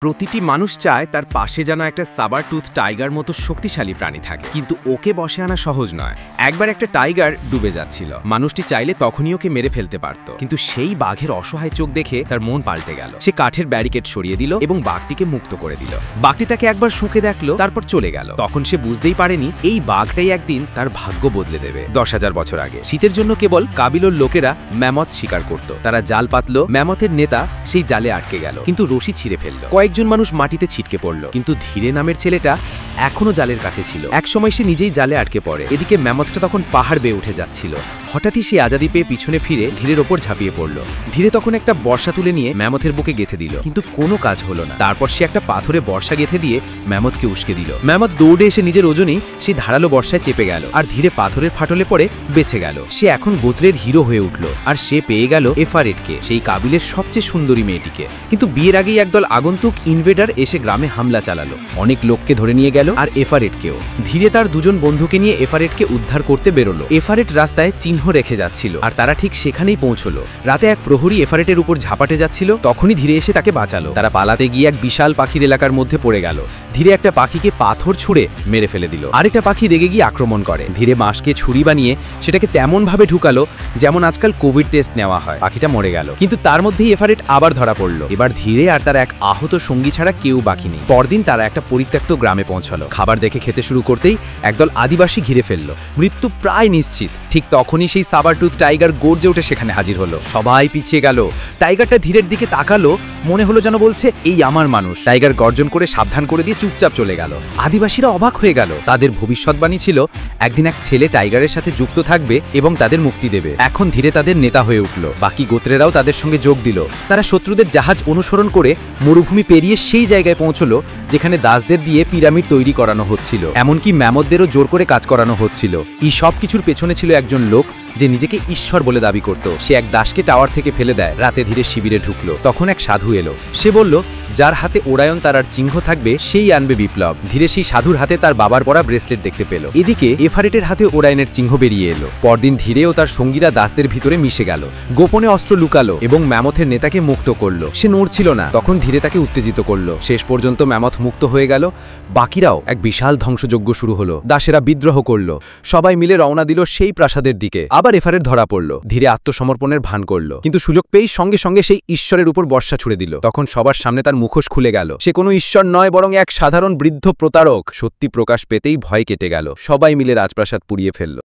প্রতিটি মানুষ চায় তার পাশে যেন একটা সাবারটুথ টাইগার মতো শক্তিশালী প্রাণী থাকে, কিন্তু ওকে বশে আনা সহজ নয়। একবার একটা টাইগার ডুবে যাচ্ছিল, মানুষটি চাইলে তখনই ওকে মেরে ফেলতে পারত, কিন্তু সেই বাঘের অসহায় চোখ দেখে তার মন পাল্টে গেল। সে কাঠের ব্যারিকেড সরিয়ে দিল এবং বাঘটিকে মুক্ত করে দিল। বাঘটি তাকে একবার শুঁকে দেখলো, তারপর চলে গেল। তখন সে বুঝতেই পারেনি এই বাঘটাই একদিন তার ভাগ্য বদলে দেবে। 10,000 বছর আগে শীতের জন্য কেবল কাবিলর লোকেরা ম্যামথ শিকার করত। তারা জাল পাতলো, ম্যামথের নেতা সেই জালে আটকে গেল, কিন্তু রশি ছিঁড়ে ফেলল। কয়েকজন মানুষ মাটিতে ছিটকে পড়ল, কিন্তু ধীরে নামের ছেলেটা এখনো জালের কাছে ছিল। একসময় সে নিজেই জালে আটকে পড়ে। এদিকে ম্যামথটা তখন পাহাড় বেয়ে উঠে যাচ্ছিল। হঠাৎই সে আজাদি পেয়ে পিছনে ফিরে ধীরের ওপর ঝাঁপিয়ে পড়ল। ধীরে তখন একটা বর্ষা তুলে নিয়ে ম্যামথের বুকে গেঁথে দিল, কিন্তু কোনো কাজ হলো না। তারপর সে একটা পাথরে বর্ষা গেঁথে দিয়ে ম্যামথকে উস্কে দিল। ম্যামথ দৌড়ে এসে নিজের ওজনেই সেই ধারালো বর্ষায় চেপে গেল, আর ধীরে পাথরের ফাটলে পড়ে বেঁচে গেল। সে এখন গোত্রের হিরো হয়ে উঠল, আর সে পেয়ে গেল এফারেটকে, সেই কাবিলের সবচেয়ে সুন্দরী মেয়েটিকে। কিন্তু বিয়ের আগেই একদল আগন্তুক ইনভেডার এসে গ্রামে হামলা চালালো, অনেক লোককে ধরে নিয়ে গেল, আর এফারেটকেও। ধীরে তার দুজন বন্ধুকে নিয়ে এফারেটকে উদ্ধার করতে বেরোলো। এফারেট রাস্তায় চিহ্ন রেখে যাচ্ছিল, আর তারা ঠিক সেখানেই পৌঁছলো। রাতে এক প্রহরী এফারেটের উপর ঝাঁপাটে যাচ্ছিল, তখনই ধীরে এসে তাকে বাঁচালো। তারা পালাতে গিয়ে এক বিশাল পাখির এলাকার মধ্যে পড়ে গেল। ধীরে একটা পাখিকে পাথর ছুঁড়ে মেরে ফেলে দিল। আরেকটা পাখি রেগে গিয়ে আক্রমণ করে। ধীরে বাঁশকে ছুরি বানিয়ে সেটাকে তেমন ভাবে ঢুকালো যেমন আজকাল কোভিড টেস্ট নেওয়া হয়। পাখিটা মরে গেল, কিন্তু তার মধ্যেই এফারেট আবার ধরা পড়লো। এবার ধীরে আর তার এক আহত সঙ্গী ছাড়া কেউ বাকি নেই। পরদিন তারা একটা পরিত্যক্ত গ্রামে পৌঁছালো। খাবার দেখে খেতে শুরু করতেই একদল আদিবাসী ঘিরে ফেললো। মৃত্যু প্রায় নিশ্চিত। ঠিক তখনই সেই সাবারটুথ টাইগার গর্জে উঠে সেখানে হাজির হলো। সবাই পিছিয়ে গেল। টাইগারটা ধীরের দিকে তাকালো, মনে হলো যেন বলছে, এই আমার মানুষ। টাইগার গর্জন করে সাবধান করে দিয়ে চুপচাপ চলে গেল। আদিবাসীরা অবাক হয়ে গেল। তাদের ভবিষ্যৎবাণী ছিল একদিন এক ছেলে টাইগারের সাথে যুক্ত থাকবে এবং তাদের মুক্তি দেবে। এখন ধীরে তাদের নেতা হয়ে উঠল। বাকি গোত্রেরাও তাদের সঙ্গে যোগ দিল। তারা শত্রুদের জাহাজ অনুসরণ করে মরুভূমি পেরিয়ে সেই জায়গায় পৌঁছলো যেখানে দাসদের দিয়ে পিরামিড তৈরি করানো হচ্ছিল। এমনকি ম্যামথদেরও জোর করে কাজ করানো হচ্ছিল। এই সব কিছুর পেছনে ছিল একজন লোক যে নিজেকে ঈশ্বর বলে দাবি করত। সে এক দাসকে টাওয়ার থেকে ফেলে দেয়। রাতে ধীরে শিবিরে ঢুকলো। তখন এক সাধু এলো। সে বলল, যার হাতে ওরায়ন তারার চিহ্ন থাকবে সেই আনবে বিপ্লব। ধীরে সেই সাধুর হাতে তার বাবার পরা ব্রেসলেট দেখতে পেল। এদিকে এফারেটের হাতে ওরায়নের চিহ্ন বেরিয়ে এলো। পরদিন ধীরে ও তার সঙ্গীরা দাসদের ভিতরে মিশে গেল, গোপনে অস্ত্র লুকালো এবং ম্যামথের নেতাকে মুক্ত করলো। সে নড়ছিল না। তখন ধীরে তাকে উত্তেজিত করলো। শেষ পর্যন্ত ম্যামথ মুক্ত হয়ে গেল। বাকিরাও এক বিশাল ধ্বংসযজ্ঞ শুরু হলো। দাসেরা বিদ্রোহ করলো। সবাই মিলে রওনা দিল সেই প্রাসাদের দিকে। আবার এফারেট ধরা পড়ল। ধীরে আত্মসমর্পণের ভান করলো, কিন্তু সুযোগ পেয়েই সঙ্গে সঙ্গে সেই ঈশ্বরের উপর বর্ষা ছুড়ে দিল। তখন সবার সামনে তার মুখোশ খুলে গেল। সে কোনো ঈশ্বর নয়, বরং এক সাধারণ বৃদ্ধ প্রতারক। সত্যি প্রকাশ পেতেই ভয় কেটে গেল। সবাই মিলে রাজপ্রাসাদ পুড়িয়ে ফেলল।